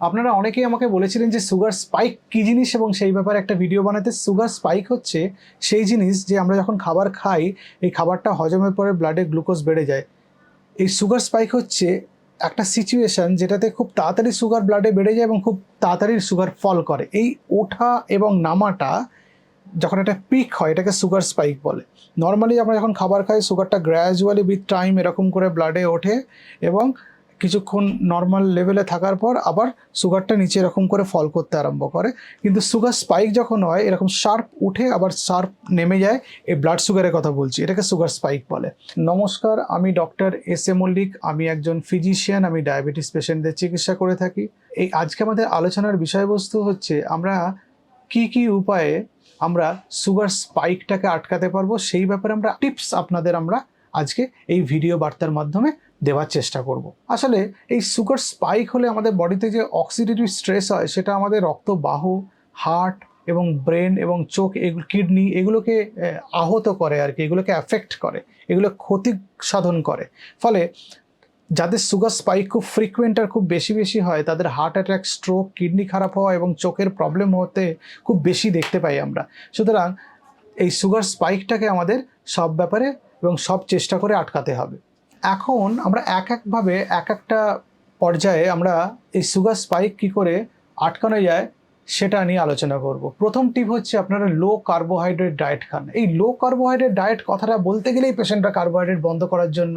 আপনারা অনেকেই আমাকে বলেছিলেন যে সুগার স্পাইক কী জিনিস এবং সেই ব্যাপারে একটা ভিডিও বানাতে। সুগার স্পাইক হচ্ছে সেই জিনিস যে আমরা যখন খাবার খাই, এই খাবারটা হজমের পরে ব্লাডে গ্লুকোজ বেড়ে যায়। এই সুগার স্পাইক হচ্ছে একটা সিচুয়েশন যেটাতে খুব তাড়াতাড়ি সুগার ব্লাডে বেড়ে যায় এবং খুব তাড়াতাড়ি সুগার ফল করে। এই ওঠা এবং নামাটা যখন একটা পিক হয় এটাকে সুগার স্পাইক বলে। নর্মালি আমরা যখন খাবার খাই সুগারটা গ্র্যাজুয়ালি উইথ টাইম এরকম করে ব্লাডে ওঠে এবং কিছুক্ষণ নর্মাল লেভেলে থাকার পর আবার সুগারটা নিচে এরকম করে ফল করতে আরম্ভ করে। কিন্তু সুগার স্পাইক যখন হয় এরকম শার্প উঠে আবার শার্প নেমে যায়, এই ব্লাড সুগারের কথা বলছি, এটাকে সুগার স্পাইক বলে। নমস্কার, আমি ডক্টর এস এ মল্লিক, আমি একজন ফিজিশিয়ান, আমি ডায়াবেটিস পেশেন্টদের চিকিৎসা করে থাকি। এই আজকে আমাদের আলোচনার বিষয়বস্তু হচ্ছে আমরা কি কি উপায়ে আমরা সুগার স্পাইকটাকে আটকাতে পারবো, সেই ব্যাপারে আমরা টিপস আপনাদের আমরা আজকে এই ভিডিও বার্তার মাধ্যমে দেওয়ার চেষ্টা করব। আসলে এই সুগার স্পাইক হলে আমাদের বডিতে যে অক্সিডেটিভ স্ট্রেস হয় সেটা আমাদের রক্তবাহ, হার্ট এবং ব্রেন এবং চোখ, কিডনি এগুলোকে আহত করে আর কি, এগুলোকে অ্যাফেক্ট করে, এগুলো ক্ষতি সাধন করে। ফলে যাদের সুগার স্পাইক খুব ফ্রিকুয়েন্ট আর খুব বেশি বেশি হয় তাদের হার্ট অ্যাটাক, স্ট্রোক, কিডনি খারাপ হওয়া এবং চোখের প্রবলেম হতে খুব বেশি দেখতে পাই আমরা। সুতরাং এই সুগার স্পাইকটাকে আমাদের সব ব্যাপারে এবং সব চেষ্টা করে আটকাতে হবে। এখন আমরা একভাবে এক একটা পর্যায়ে আমরা এই সুগার স্পাইক কী করে আটকানো যায় সেটা নিয়ে আলোচনা করব। প্রথম টিপ হচ্ছে আপনারা লো কার্বোহাইড্রেট ডায়েট খান। এই লো কার্বোহাইড্রেট ডায়েট কথাটা বলতে গেলেই পেশেন্টরা কার্বোহাইড্রেট বন্ধ করার জন্য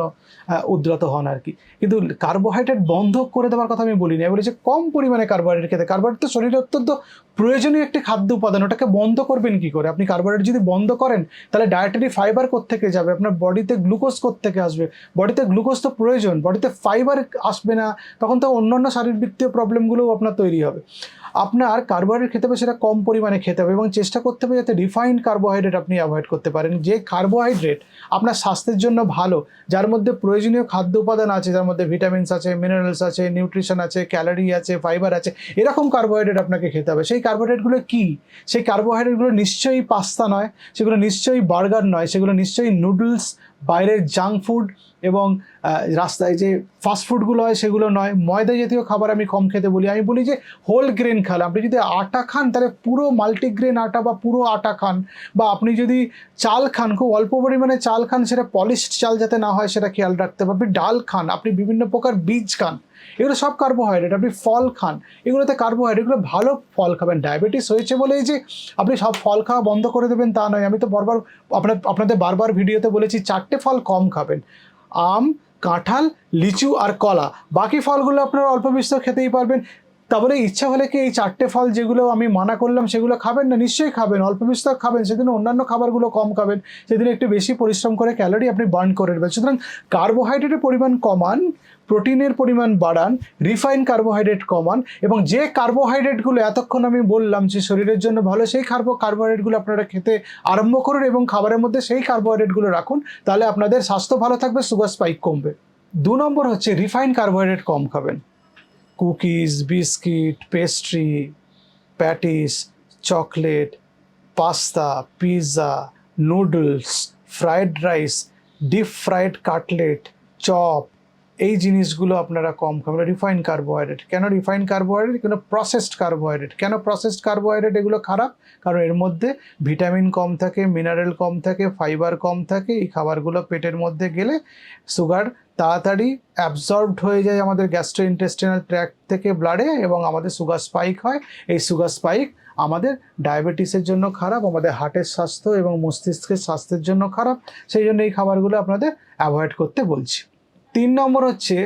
উদ্যত হন আর কি। কিন্তু কার্বোহাইড্রেট বন্ধ করে দেওয়ার কথা আমি বলিনি, আমি বলেছি কম পরিমাণে কার্বোহাইড্রেট খেতে। কার্বোহাইড্রেট তো শরীরে অত্যন্ত প্রয়োজনীয় একটি খাদ্য উপাদান, ওটাকে বন্ধ করবেন কি করে? আপনি কার্বোহাইড্রেট যদি বন্ধ করেন তাহলে ডায়েটারি ফাইবার কোত্থেকে যাবে, আপনার বডিতে গ্লুকোজ কোত্থেকে আসবে? বডিতে গ্লুকোজ তো প্রয়োজন, বডিতে ফাইবার আসবে না, তখন তো অন্যান্য শারীরবৃত্তীয় প্রবলেমগুলোও আপনার তৈরি হবে। আপনার কার্বোহাইড্রেট খেতে হবে সেটা কম পরিমাণে খেতে হবে এবং চেষ্টা করতে হবে যাতে রিফাইন্ড কার্বোহাইড্রেট আপনি অ্যাভয়েড করতে পারেন। যে কার্বোহাইড্রেট আপনার স্বাস্থ্যের জন্য ভালো, যার মধ্যে প্রয়োজনীয় খাদ্য উপাদান আছে, যার মধ্যে ভিটামিনস আছে, মিনারেলস আছে, নিউট্রিশন আছে, ক্যালোরি আছে, ফাইবার আছে, এরকম কার্বোহাইড্রেট আপনাকে খেতে হবে। সেই কার্বোহাইড্রেটগুলো কী? সেই কার্বোহাইড্রেটগুলো নিশ্চয়ই পাস্তা নয়, সেগুলো নিশ্চয়ই বার্গার নয়, সেগুলো নিশ্চয়ই নুডলস, বাইরের জাঙ্ক ফুড এবং রাস্তায় যে ফাস্টফুডগুলো হয় সেগুলো নয়। ময়দা জাতীয় খাবার আমি কম খেতে বলি। আমি বলি যে হোল গ্রেন খান। আপনি যদি আটা খান তাহলে পুরো মাল্টিগ্রেন আটা বা পুরো আটা খান, বা আপনি যদি চাল খান খুব অল্প পরিমাণে চাল খান, সেটা পলিশড চাল যাতে না হয় সেটা খেয়াল রাখতে হবে। আপনি ডাল খান, আপনি বিভিন্ন প্রকার বীজ খান, এগুলো সব কার্বোহাইড্রেট। আপনি ফল খান, এগুলোতে কার্বোহাইড্রেট, এগুলো ভালো ফল খাবেন। ডায়াবেটিস হয়েছে বলেই যে আপনি সব ফল খাওয়া বন্ধ করে দেবেন তা নয়। আমি তো আপনাদের বারবার ভিডিওতে বলেছি 4টে ফল কম খাবেন: আম, কাঁঠাল, লিচু আর কলা। বাকি ফলগুলো আপনারা অল্প বিস্তর খেতেই পারবেন। তারপরে ইচ্ছা হলে কি এই 4টে ফল যেগুলো আমি মানা করলাম সেগুলো খাবেন না? নিশ্চয়ই খাবেন, অল্প বিস্তর খাবেন। সেদিন অন্যান্য খাবারগুলো কম খাবেন, সেদিন একটু বেশি পরিশ্রম করে ক্যালোরি আপনি বার্ন করে নেবেন। সুতরাং কার্বোহাইড্রেটের পরিমাণ কমান, প্রোটিনের পরিমাণ বাড়ান, রিফাইন কার্বোহাইড্রেট কমান, এবং যে কার্বোহাইড্রেটগুলো এতক্ষণ আমি বললাম যে শরীরের জন্য ভালো, সেই কার্বোহাইড্রেটগুলো আপনারা খেতে আরম্ভ করুন এবং খাবারের মধ্যে সেই কার্বোহাইড্রেটগুলো রাখুন। তাহলে আপনাদের স্বাস্থ্য ভালো থাকবে, সুগার স্পাইক কমবে। 2 নম্বর হচ্ছে রিফাইন কার্বোহাইড্রেট কম খাবেন। Cookies, biscuit, pastry, patties, chocolate, pasta, pizza, noodles, fried rice, deep fried cutlet, chop, এই জিনিসগুলো আপনারা কম খাবেন। Refined carbohydrate. কেন রিফাইন্ড কার্বোহাইড্রেট? কেন প্রসেসড কার্বোহাইড্রেট? কেন প্রসেসড কার্বোহাইড্রেট এগুলো খারাপ? কারণ এর মধ্যে ভিটামিন কম থাকে, মিনারেল কম থাকে, ফাইবার কম থাকে। এই খাবারগুলো পেটের মধ্যে গেলে সুগার তাড়াতাড়ি অ্যাবজর্বড হয়ে যায় আমাদের গ্যাস্ট্রোইন্টেস্টিনাল ট্র্যাক্ট থেকে ব্লাডে এবং আমাদের সুগার স্পাইক হয়। এই সুগার স্পাইক আমাদের ডায়াবেটিসের জন্য খারাপ, আমাদের হার্টের স্বাস্থ্য এবং মস্তিষ্কের স্বাস্থ্যের জন্য খারাপ। সেই জন্য এই খাবারগুলো আপনাদের অ্যাভয়েড করতে বলছি। 3 নম্বর হচ্ছে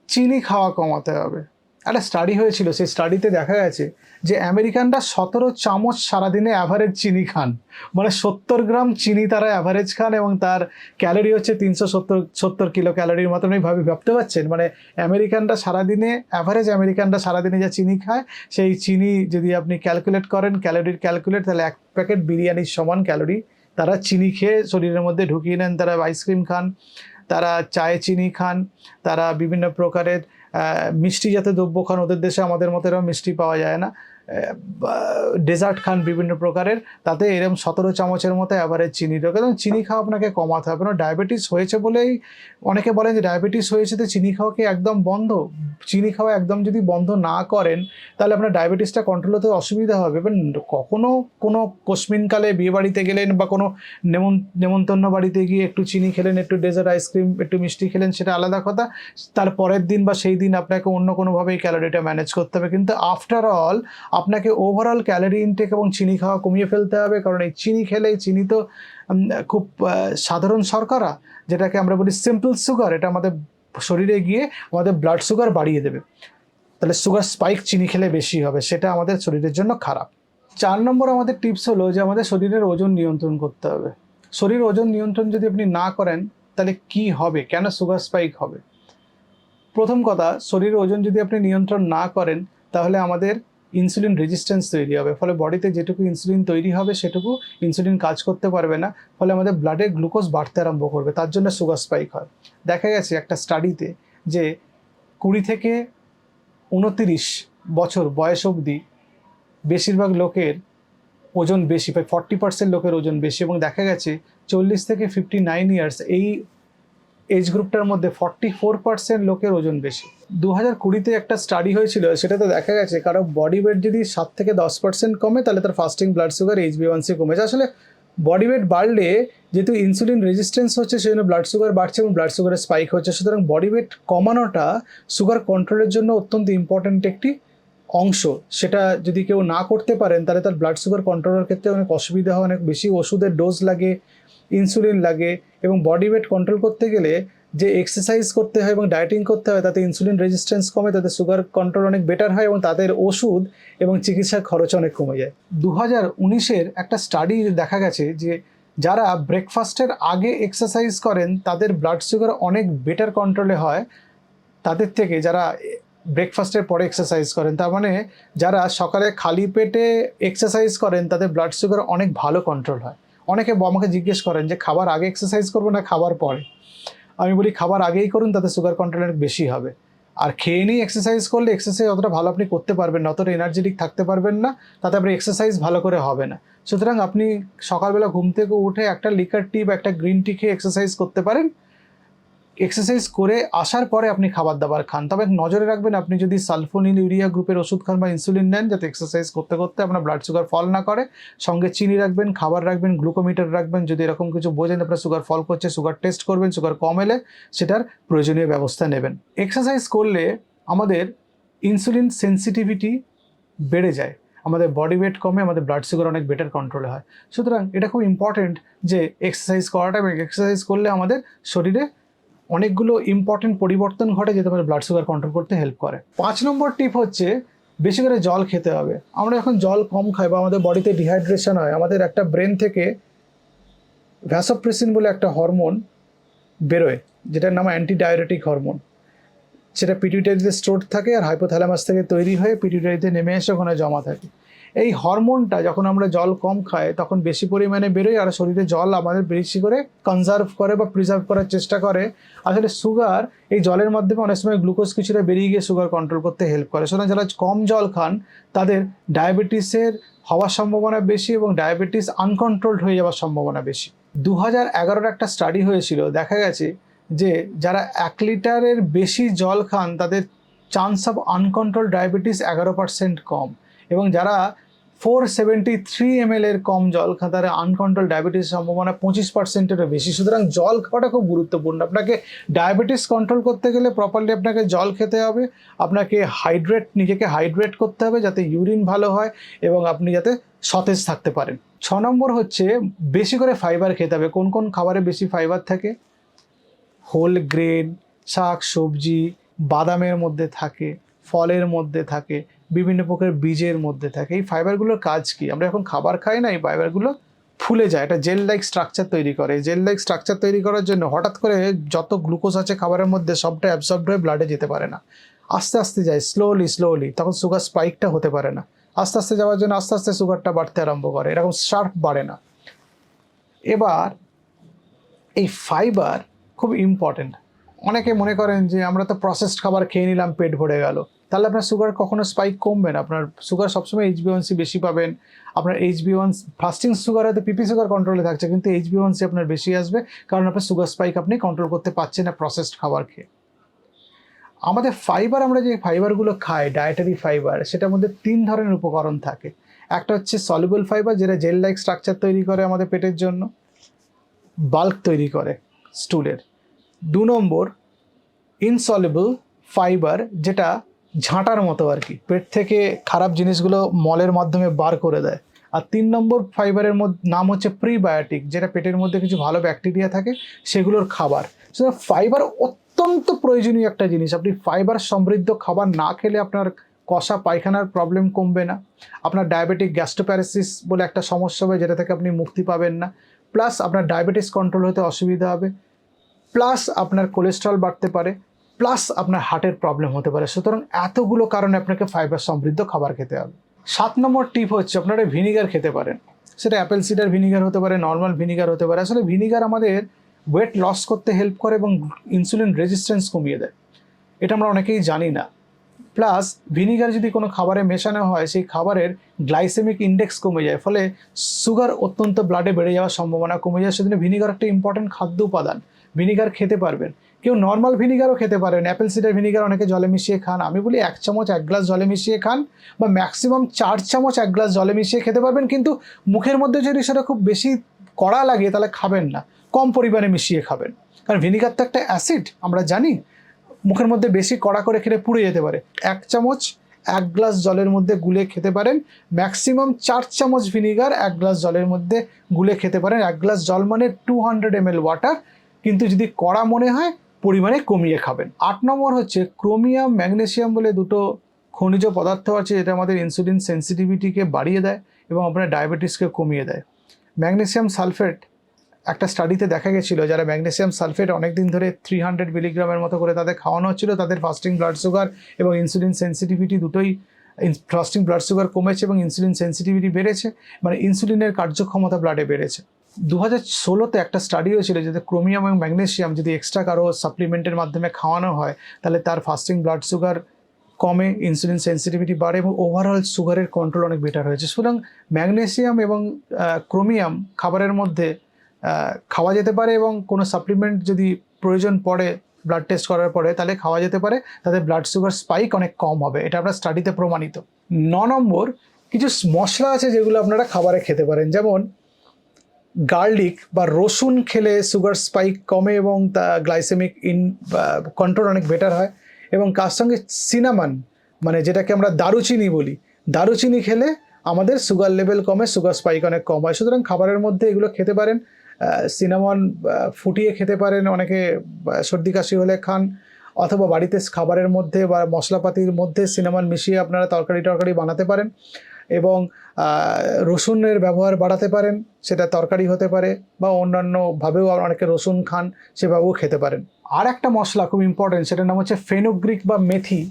চিনি খাওয়া কমাতে হবে। একটা স্টাডি হয়েছিল, সেই স্টাডিতে দেখা গেছে যে আমেরিকানরা 17 চামচ সারাদিনে অ্যাভারেজ চিনি খান। মানে 70 গ্রাম চিনি তারা অ্যাভারেজ খান এবং তার ক্যালোরি হচ্ছে 370 কিলো ক্যালোরির মতন। ভাবতে পারছেন? মানে আমেরিকানরা সারাদিনে আমেরিকানরা সারাদিনে যা চিনি খায়, সেই চিনি যদি আপনি ক্যালকুলেট করেন, ক্যালোরির ক্যালকুলেট, তাহলে 1 প্যাকেট বিরিয়ানির সমান ক্যালোরি তারা চিনি খেয়ে শরীরের মধ্যে ঢুকিয়ে নেন। তারা আইসক্রিম খান, তারা চায়ে চিনি খান, তারা বিভিন্ন প্রকারের মিষ্টি জাতীয় দ্রব্য খান। ওদের দেশে আমাদের মতো এরকম মিষ্টি পাওয়া যায় না। ডেজার্ট খান বিভিন্ন প্রকারের, তাতে এরকম 17 চামচের মতো অ্যাভারেজ চিনি ঢোকে। এবং চিনি খাওয়া আপনাকে কমাতে হবে না। ডায়াবেটিস হয়েছে বলেই অনেকে বলেন যে ডায়াবেটিস হয়েছে তো চিনি খাওয়া কি একদম বন্ধ? চিনি খাওয়া একদম যদি বন্ধ না করেন তাহলে আপনার ডায়াবেটিসটা কন্ট্রোল হতে অসুবিধা হবে। এবং কখনো কোনো কোশমিনকালে বিয়ে বাড়িতে গেলেন বা কোনো নেমন্তন্ন বাড়িতে গিয়ে একটু চিনি খেলেন, একটু ডেজার্ট আইসক্রিম, একটু মিষ্টি খেলেন, সেটা আলাদা কথা। তার পরের দিন বা সেই দিন আপনাকে অন্য কোনোভাবেই ক্যালোরিটা ম্যানেজ করতে হবে। কিন্তু আফটার অল আপনাকে ওভারঅল ক্যালোরি ইনটেক এবং চিনি খাওয়া কমিয়ে ফেলতে হবে। কারণ এই চিনি খেলেই, চিনি তো খুব সাধারণ শর্করা, যেটাকে আমরা বলি সিম্পল সুগার, এটা আমাদের শরীরে গিয়ে আমাদের ব্লাড সুগার বাড়িয়ে দেবে। তাহলে সুগার স্পাইক চিনি খেলে বেশি হবে, সেটা আমাদের শরীরের জন্য খারাপ। 4 নম্বর আমাদের টিপস হলো যে আমাদের শরীরের ওজন নিয়ন্ত্রণ করতে হবে। শরীর ওজন নিয়ন্ত্রণ যদি আপনি না করেন তাহলে কি হবে, কেন সুগার স্পাইক হবে? প্রথম কথা, শরীরের ওজন যদি আপনি নিয়ন্ত্রণ না করেন তাহলে আমাদের ইনসুলিন রেজিস্ট্যান্স তৈরি হবে। ফলে বডিতে যেটুকু ইনসুলিন তৈরি হবে সেটুকু ইনসুলিন কাজ করতে পারবে না। ফলে আমাদের ব্লাডে গ্লুকোজ বাড়তে আরম্ভ করবে, তার জন্য সুগার স্পাইক হয়। দেখা গেছে একটা স্টাডিতে যে 20 থেকে 29 বছর বয়স অবধি বেশিরভাগ লোকের ওজন বেশি, প্রায় 40% লোকের ওজন বেশি। এবং দেখা গেছে 40 থেকে 59 ইয়ার্স এই এজ গ্রুপটার মধ্যে 44% লোকের ওজন বেশি। 2020-তে একটা স্টাডি হয়েছিল, সেটাতে দেখা গেছে কারো বডি ওয়েট যদি 7 থেকে 10% কমে তাহলে তার ফাস্টিং ব্লাড সুগার HbA1c কমেছে। আসলে বডি ওয়েট বাড়লে যেহেতু ইনসুলিন রেজিস্ট্যান্স হচ্ছে সেই জন্য ব্লাড সুগার বাড়ছে এবং ব্লাড সুগারের স্পাইক হচ্ছে। সুতরাং বডি ওয়েট কমানোটা সুগার কন্ট্রোলের জন্য অত্যন্ত ইম্পর্ট্যান্ট একটি অংশ। সেটা যদি কেউ না করতে পারেন তাহলে তার ব্লাড সুগার কন্ট্রোলের ক্ষেত্রে অনেক অসুবিধা হয়, অনেক বেশি ওষুধের ডোজ লাগে, ইনসুলিন লাগে। এবং বডি ওয়েট কন্ট্রোল করতে গেলে যে এক্সারসাইজ করতে হয় এবং ডায়েটিং করতে হয় তাতে ইনসুলিন রেজিস্ট্যান্স কমে, তাতে সুগার কন্ট্রোল অনেক বেটার হয় এবং তাদের ওষুধ এবং চিকিৎসার খরচ অনেক কমে যায়। 2019-এর একটা স্টাডি দেখা গেছে যে যারা ব্রেকফাস্টের আগে এক্সারসাইজ করেন তাদের ব্লাড সুগার অনেক বেটার কন্ট্রোলে হয় তাদের থেকে যারা ব্রেকফাস্টের পরে এক্সারসাইজ করেন। তার মানে যারা সকালে খালি পেটে এক্সারসাইজ করেন তাদের ব্লাড সুগার অনেক ভালো কন্ট্রোল হয়। অনেকে আমাকে জিজ্ঞেস করেন যে খাবার আগে এক্সারসাইজ করবো না খাবার পরে? আমি বলি খাবার আগেই করুন, তাতে সুগার কন্ট্রোল অনেক বেশি হবে। আর খেয়ে নিয়ে এক্সারসাইজ করলে এক্সারসাইজ অতটা ভালো আপনি করতে পারবেন না, অতটা এনার্জেটিক থাকতে পারবেন না, তাতে আপনার এক্সারসাইজ ভালো করে হবে না। সুতরাং আপনি সকালবেলা ঘুম থেকে উঠে একটা লিকার টি বা একটা গ্রিন টি খেয়ে এক্সারসাইজ করতে পারেন। এক্সারসাইজ করে আসার পরে আপনি খাবার দাবার খান। তবে নজরে রাখবেন আপনি যদি সালফোনিল ইউরিয়া গ্রুপের ওষুধ খান বা ইনসুলিন নেন যাতে এক্সারসাইজ করতে করতে আপনার ব্লাড সুগার ফল না করে। সঙ্গে চিনি রাখবেন, খাবার রাখবেন, গ্লুকোমিটার রাখবেন। যদি এরকম কিছু বোঝেন আপনার সুগার ফল করছে, সুগার টেস্ট করবেন, সুগার কম এলে সেটার প্রয়োজনীয় ব্যবস্থা নেবেন। এক্সারসাইজ করলে আমাদের ইনসুলিন সেন্সিটিভিটি বেড়ে যায়, আমাদের বডি ওয়েট কমে, আমাদের ব্লাড সুগার অনেক বেটার কন্ট্রোলে হয়। সুতরাং এটা খুব ইম্পর্টেন্ট যে এক্সারসাইজ করাটা, এবং এক্সারসাইজ করলে আমাদের শরীরে অনেকগুলো ইম্পর্টেন্ট পরিবর্তন ঘটে যেটা আমাদের ব্লাড সুগার কন্ট্রোল করতে হেল্প করে। 5 নম্বর টিপ হচ্ছে বেশি করে জল খেতে হবে। আমরা যখন জল কম খাই বা আমাদের বডিতে ডিহাইড্রেশন হয়, আমাদের একটা ব্রেন থেকে ভ্যাসোপ্রেসিন বলে একটা হরমোন বেরোয় যেটার নাম অ্যান্টিডায়োরেটিক হরমোন। সেটা পিটুইটারিতে স্টোর থাকে আর হাইপোথ্যালামাস থেকে তৈরি হয়ে পিটুইটারিতে নেমে এসে ওখানে জমা থাকে। এই হরমোনটা যখন আমরা জল কম খাই তখন বেশি পরিমাণে বেরোয় আর শরীরে জল আমাদের বেশি করে কনজার্ভ করে বা প্রিজার্ভ করার চেষ্টা করে। আসলে সুগার এই জলের মাধ্যমে অনেক সময় গ্লুকোজ কিছুটা বেরিয়ে গিয়ে সুগার কন্ট্রোল করতে হেল্প করে। সুতরাং যারা কম জল খান তাদের ডায়াবেটিসের হওয়ার সম্ভাবনা বেশি এবং ডায়াবেটিস আনকন্ট্রোলড হয়ে যাওয়ার সম্ভাবনা বেশি। 2011-এর একটা স্টাডি হয়েছিল, দেখা গেছে যে যারা 1 লিটারের বেশি জল খান তাদের চান্স অফ আনকন্ট্রোল ডায়াবেটিস 11% কম, এবং যারা 473 ml এর কম জল খান তারা আনকন্ট্রোল ডায়াবেটিসের সম্ভাবনা 25%-এরও বেশি। সুতরাং জল খাওয়াটা খুব গুরুত্বপূর্ণ। আপনাকে ডায়াবেটিস কন্ট্রোল করতে গেলে প্রপারলি আপনাকে জল খেতে হবে, আপনাকে নিজেকে হাইড্রেট করতে হবে যাতে ইউরিন ভালো হয় এবং আপনি যাতে সতেজ থাকতে পারেন। 6 নম্বর হচ্ছে বেশি করে ফাইবার খেতে হবে। কোন কোন খাবারে বেশি ফাইবার থাকে? হোল গ্রেন, শাক সবজি, বাদামের মধ্যে থাকে, ফলের মধ্যে থাকে, বিভিন্ন প্রকার বীজের মধ্যে থাকে। এই ফাইবারগুলোর কাজ কি? আমরা যখন খাবার খাই না, এই ফাইবারগুলো ফুলে যায়, এটা জেল লাইক স্ট্রাকচার তৈরি করে। জেল লাইক স্ট্রাকচার তৈরি করার জন্য হঠাৎ করে যত গ্লুকোজ আছে খাবারের মধ্যে সবটা অ্যাবসর্বড হয়ে ব্লাডে যেতে পারে না, আস্তে আস্তে যায় স্লোলি, তখন সুগার স্পাইকটা হতে পারে না। আস্তে আস্তে যাওয়ার জন্য আস্তে আস্তে সুগারটা বাড়তে আরম্ভ করে, এরকম শার্প বাড়ে না। এবার এই ফাইবার খুব ইম্পর্টেন্ট। অনেকে মনে করেন যে আমরা তো প্রসেসড খাবার খেয়ে নিলাম, পেট ভরে গেল। তাহলে আপনার সুগার কখনো স্পাইক কমবে না, আপনার সুগার সবসময় HbA1c বেশি পাবেন। আপনার HbA1 ফাস্টিং সুগার হয়তো পিপি সুগার কন্ট্রোলে থাকছে, কিন্তু HbA1c আপনার বেশি আসবে, কারণ আপনার সুগার স্পাইক আপনি কন্ট্রোল করতে পারছেন না প্রসেসড খাবার খেয়ে। আমাদের ফাইবার, আমরা যে ফাইবারগুলো খাই ডায়েটারি ফাইবার, সেটার মধ্যে 3 ধরনের উপকরণ থাকে। একটা হচ্ছে সলিউবল ফাইবার, যেটা জেল লাইক স্ট্রাকচার তৈরি করে আমাদের পেটের জন্য, বাল্ক তৈরি করে স্টুলের। 2 নম্বর ইনসলিউবল ফাইবার, যেটা ঝাঁটার মতো আর কি, পেট থেকে খারাপ জিনিসগুলো মলের মাধ্যমে বার করে দেয়। আর 3 নম্বর ফাইবারের নাম হচ্ছে প্রিবায়োটিক, যেটা পেটের মধ্যে কিছু ভালো ব্যাকটেরিয়া থাকে সেগুলোর খাবার। সো ফাইবার অত্যন্ত প্রয়োজনীয় একটা জিনিস। আপনি ফাইবার সমৃদ্ধ খাবার না খেলে আপনার কষা পায়খানার প্রবলেম কমবে না, আপনার ডায়াবেটিক গ্যাস্ট্রোপ্যারাসিস বলে একটা সমস্যা হবে যেটা থেকে আপনি মুক্তি পাবেন না, প্লাস আপনার ডায়াবেটিস কন্ট্রোল হতে অসুবিধা হবে, প্লাস আপনার কোলেস্ট্রল বাড়তে পারে, প্লাস আপনার হার্টের প্রবলেম হতে পারে। সুতরাং এতগুলো কারণে আপনাকে ফাইবার সমৃদ্ধ খাবার খেতে হবে। 7 নম্বর টিপ হচ্ছে আপনারা ভিনিগার খেতে পারেন। সেটা অ্যাপেল সিডার ভিনিগার হতে পারে, নর্মাল ভিনিগার হতে পারে। আসলে ভিনিগার আমাদের ওয়েট লস করতে হেল্প করে এবং ইনসুলিন রেজিস্ট্যান্স কমিয়ে দেয়, এটা আমরা অনেকেই জানি না। প্লাস ভিনিগার যদি কোনো খাবারে মেশানো হয়, সেই খাবারের গ্লাইসেমিক ইন্ডেক্স কমে যায়, ফলে সুগার অত্যন্ত ব্লাডে বেড়ে যাওয়ার সম্ভাবনা কমে যায়। সেজন্য ভিনিগার একটা ইম্পর্টেন্ট খাদ্য উপাদান, ভিনিগার খেতে পারবেন। কেউ নর্মাল ভিনিগারও খেতে পারেন, অ্যাপেল সিডার ভিনিগার অনেকে জলে মিশিয়ে খান। আমি বলি 1 চামচ 1 গ্লাস জলে মিশিয়ে খান, বা ম্যাক্সিমাম 4 চামচ 1 গ্লাস জলে মিশিয়ে খেতে পারবেন। কিন্তু মুখের মধ্যে যদি সেটা খুব বেশি কড়া লাগে তাহলে খাবেন না, কম পরিমাণে মিশিয়ে খাবেন, কারণ ভিনিগার তো একটা অ্যাসিড, আমরা জানি। মুখের মধ্যে বেশি কড়া করে খেলে পুড়ে যেতে পারে। 1 চামচ 1 গ্লাস জলের মধ্যে গুলে খেতে পারেন, ম্যাক্সিমাম 4 চামচ ভিনিগার 1 গ্লাস জলের মধ্যে গুলে খেতে পারেন। 1 গ্লাস জল মানে 200 ml ওয়াটার, কিন্তু যদি কড়া মনে হয় পরিমাণে কমিয়ে খাবেন। 8 নম্বর হচ্ছে ক্রোমিয়াম ম্যাগনেসিয়াম বলে দুটো খনিজ পদার্থ আছে, যেটা আমাদের ইনসুলিন সেন্সিটিভিটিকে বাড়িয়ে দেয় এবং আপনার ডায়াবেটিসকে কমিয়ে দেয়। ম্যাগনেসিয়াম সালফেট, একটা স্টাডিতে দেখা গেছিলো যারা ম্যাগনেসিয়াম সালফেট অনেকদিন ধরে 300 মিলিগ্রামের মতো করে তাদের খাওয়ানো হচ্ছিল, তাদের ফাস্টিং ব্লাড সুগার এবং ইনসুলিন সেন্সিটিভিটি দুটোই, ফাস্টিং ব্লাড সুগার কমেছে এবং ইনসুলিন সেন্সিটিভিটি বেড়েছে, মানে ইনসুলিনের কার্যক্ষমতা ব্লাডে বেড়েছে। 2016-তে একটা স্টাডি হয়েছিল যাতে ক্রোমিয়াম এবং ম্যাগনেসিয়াম যদি এক্সট্রা কারো সাপ্লিমেন্টের মাধ্যমে খাওয়ানো হয়, তাহলে তার ফাস্টিং ব্লাড সুগার কমে, ইনসুলিন সেন্সিটিভিটি বাড়ে এবং ওভারঅল সুগারের কন্ট্রোল অনেক বেটার হয়েছে। সুতরাং ম্যাগনেসিয়াম এবং ক্রোমিয়াম খাবারের মধ্যে খাওয়া যেতে পারে, এবং কোনো সাপ্লিমেন্ট যদি প্রয়োজন পড়ে ব্লাড টেস্ট করার পরে তাহলে খাওয়া যেতে পারে, তাদের ব্লাড সুগার স্পাইক অনেক কম হবে, এটা আমরা স্টাডিতে প্রমাণিত। 9 নম্বর, কিছু মশলা আছে যেগুলো আপনারা খাবারে খেতে পারেন, যেমন গার্লিক বা রসুন খেলে সুগার স্পাইক কমে এবং তা গ্লাইসেমিক কন্ট্রোল অনেক বেটার হয়। এবং তার সঙ্গে সিনামন, মানে যেটাকে আমরা দারুচিনি বলি, দারুচিনি খেলে আমাদের সুগার লেভেল কমে, সুগার স্পাইক অনেক কম হয়। সুতরাং খাবারের মধ্যে এগুলো খেতে পারেন। সিনামন ফুটিয়ে খেতে পারেন, অনেকে সর্দি কাশি হলে খান, অথবা বাড়িতে খাবারের মধ্যে বা মশলাপাতির মধ্যে সিনামন মিশিয়ে আপনারা তরকারি বানাতে পারেন, এবং রসুনের ব্যবহার বাড়াতে পারেন, সেটা তরকারি হতে পারে বা অন্যান্যভাবেও অনেকে রসুন খান, সেভাবেও খেতে পারেন। আর একটা মশলা খুব ইম্পর্টেন্ট, সেটার নাম হচ্ছে ফেনুগ্রিক বা মেথি।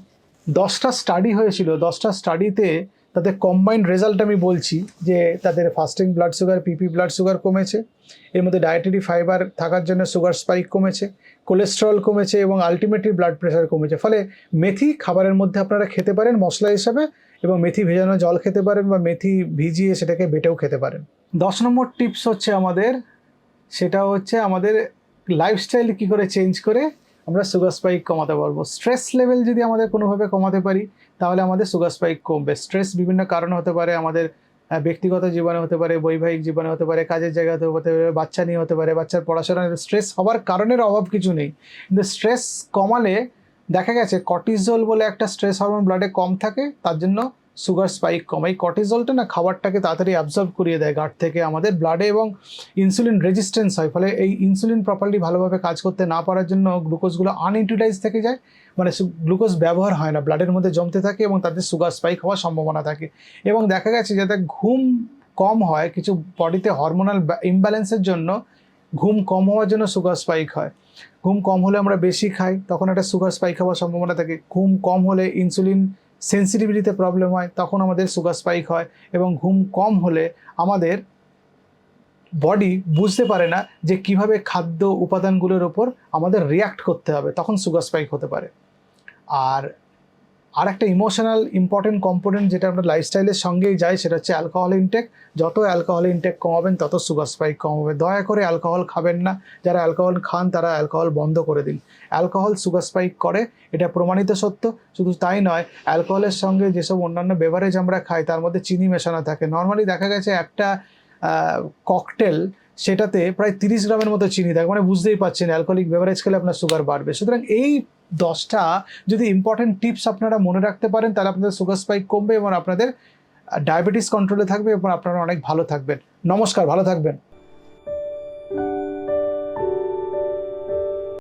10টা স্টাডি হয়েছিল, 10টা স্টাডিতে তাদের কম্বাইন্ড রেজাল্ট আমি বলছি, যে তাদের ফাস্টিং ব্লাড সুগার, পিপি ব্লাড সুগার কমেছে, এর মধ্যে ডায়েটারি ফাইবার থাকার জন্য সুগার স্পাইক কমেছে, কোলেস্ট্রল কমেছে এবং আলটিমেটলি ব্লাড প্রেশার কমেছে। ফলে মেথি খাবারের মধ্যে আপনারা খেতে পারেন মশলা হিসাবে, এবং মেথি ভেজানো জল খেতে পারেন বা মেথি ভিজিয়ে সেটাকে বেটেও খেতে পারেন। 10 নম্বর টিপস হচ্ছে আমাদের, সেটা হচ্ছে আমাদের লাইফস্টাইল কী করে চেঞ্জ করে আমরা সুগার স্পাইক কমাতে পারবো। স্ট্রেস লেভেল যদি আমাদের কোনোভাবে কমাতে পারি তাহলে আমাদের সুগার স্পাইক কমবে। স্ট্রেস বিভিন্ন কারণে হতে পারে, আমাদের ব্যক্তিগত জীবনে হতে পারে, বৈবাহিক জীবনে হতে পারে, কাজের জায়গাতে হতে পারে, বাচ্চা নিয়ে হতে পারে, বাচ্চার পড়াশোনায় স্ট্রেস হওয়ার কারণের অভাব কিছু নেই, কিন্তু স্ট্রেস কমালে দেখা গেছে কর্টিজল বলে একটা স্ট্রেস হরমোন ব্লাডে কম থাকে, তার জন্য সুগার স্পাইক কম। এই কর্টিজলটা না খাবারটাকে তাড়াতাড়ি অ্যাবজর্ব করিয়ে দেয় গাট থেকে আমাদের ব্লাডে, এবং ইনসুলিন রেজিস্ট্যান্স হয়। ফলে এই ইনসুলিন প্রপারলি ভালোভাবে কাজ করতে না পারার জন্য গ্লুকোজগুলো আনইউটিলাইজ থেকে যায়, মানে গ্লুকোজ ব্যবহার হয় না, ব্লাডের মধ্যে জমতে থাকে এবং তাদের সুগার স্পাইক হওয়ার সম্ভাবনা থাকে। এবং দেখা গেছে যাতে ঘুম কম হয়, কিছু বডিতে হরমোনাল ইমব্যালেন্সের জন্য ঘুম কম হওয়ার জন্য সুগার স্পাইক হয়। ঘুম কম হলে আমরা বেশি খাই, তখন একটা সুগার স্পাইক হওয়ার সম্ভাবনা থাকে। ঘুম কম হলে ইনসুলিন সেন্সিটিভিটিতে প্রবলেম হয়, তখন আমাদের সুগার স্পাইক হয়। এবং ঘুম কম হলে আমাদের বডি বুঝতে পারে না যে কিভাবে খাদ্য উপাদানগুলোর ওপর আমাদের রিয়াক্ট করতে হবে, তখন সুগার স্পাইক হতে পারে। আর আর একটা ইমোশনাল ইম্পর্টেন্ট কম্পোনেন্ট যেটা আপনার লাইফস্টাইলের সঙ্গেই যায়, সেটা হচ্ছে অ্যালকোহল ইনটেক। যত অ্যালকোহল ইনটেক কমাবেন তত সুগার স্পাইক কমাবে। দয়া করে অ্যালকোহল খাবেন না, যারা অ্যালকোহল খান তারা অ্যালকোহল বন্ধ করে দিন। অ্যালকোহল সুগার স্পাইক করে, এটা প্রমাণিত সত্য। শুধু তাই নয়, অ্যালকোহলের সঙ্গে যেসব অন্যান্য বেভারেজ আমরা খাই তার মধ্যে চিনি মেশানো থাকে। নর্মালি দেখা গেছে একটা ককটেল, সেটাতে প্রায় 30 গ্রামের মতো চিনি থাকে, মানে বুঝতেই পারছেন অ্যালকোহলিক বেভারেজ খেলে আপনার সুগার বাড়বে। সুতরাং এই 10টা যদি ইম্পর্টেন্ট টিপস আপনারা মনে রাখতে পারেন, তাহলে আপনাদের সুগার স্পাইক কমবে এবং আপনাদের ডায়াবেটিস কন্ট্রোলে থাকবে এবং আপনারা অনেক ভালো থাকবেন। নমস্কার, ভালো থাকবেন।